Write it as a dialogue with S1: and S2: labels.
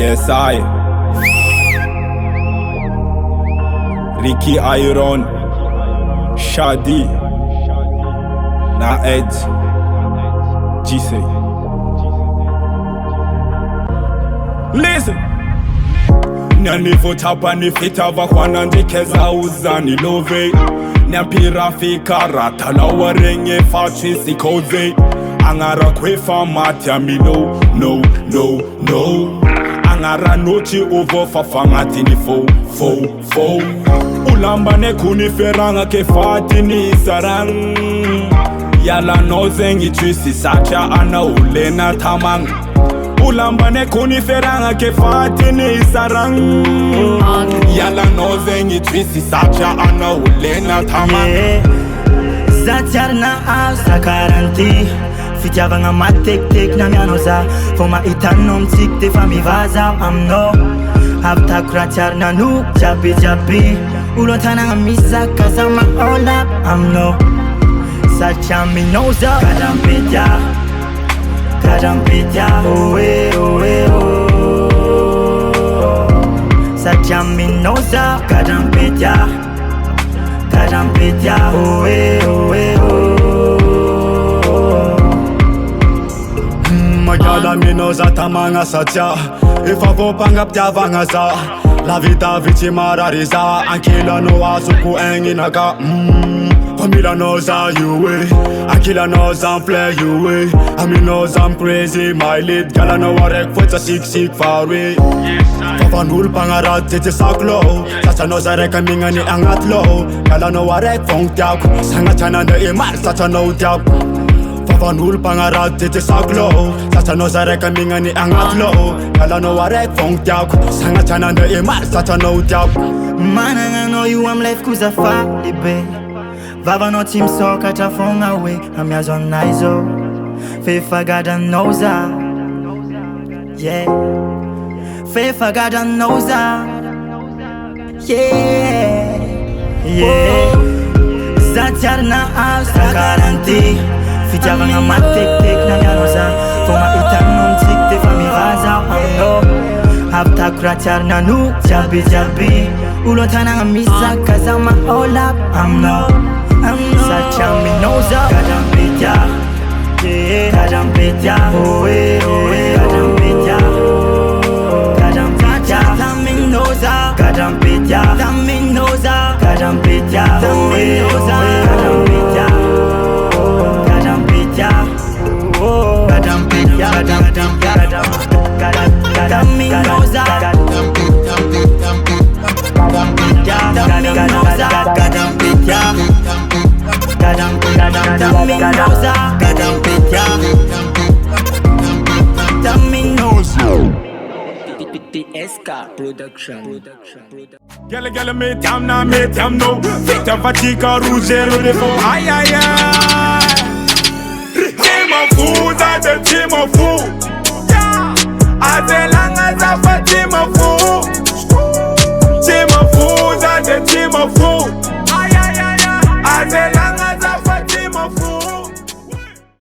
S1: Yes, I Ricky Iron, Chaddy, Naej, Gasy. Listen. Nyanivotapa nifita vakwana ndikeza uzani love Nyampira fika rata la warenge fachi sikoze Angara kwefa matya mi no Angara nochi ovo fafangati ni fo Ulamba ne kuniferanga ke fati ni sarang Yala nozengi twisi sacha ana ulena tamang Ulamba ne kuniferanga ke fati ni sarang Yala nozengi twisi sacha ana ulena tamang
S2: Zatyar na sa karanty Fitiavagna matektek na mianoza Fô mahita nom tsik de fa mivaza amino Avy takoratsiary nano jiaby Olo an-tanagna misaka za mahola amino Satria aminao za Gadram-Pitia oh eh oh Satria aminao za Gadram-Pitia oh eh
S3: Magala minoza tamagna satya Efa voampagnampitiavagna za La vita vitsy marariza Ankilanao azoko egninaka Familanao za you way Ankilanao zam play you way Aminao zam crazy my lead Galanao araiky foitsa siksik faroe Fafan'olo mpagnaraty tetsy saklo Satsanao za raika mignany agnaty lo Galanao araiky fogno tiako Sagnatrianandra e maro satsanao tiako Fafan'olo mpagnaraty tetsy saklo Satsanao za raika mignany agnaty lo Galanao araiky fogno tiako Sagnatrianandra e maro satsanao tiako
S2: Managna anao io amy lifeko zafaly be Vavanao tsy misokatra fogna hoe amiazo anay zao Fefagadranao za Yeah Fefagadranao za Yeah Zatyary na sa karanty Fitiavagna matektek na miano za Fô mahita nom tsik de fa mivaza amino Avy takoratsiary nano jiaby Olo an-tanagna misaka za mahola amino Satria aminao za Gadram-Pitia oh eh Gadram-Pitia aminao za Gadram-Pitia oh eh
S1: Gele me tam na me tam no Vita fatica rugero de fo Aïe aïe aïe Team of fools, I the team of fools Adela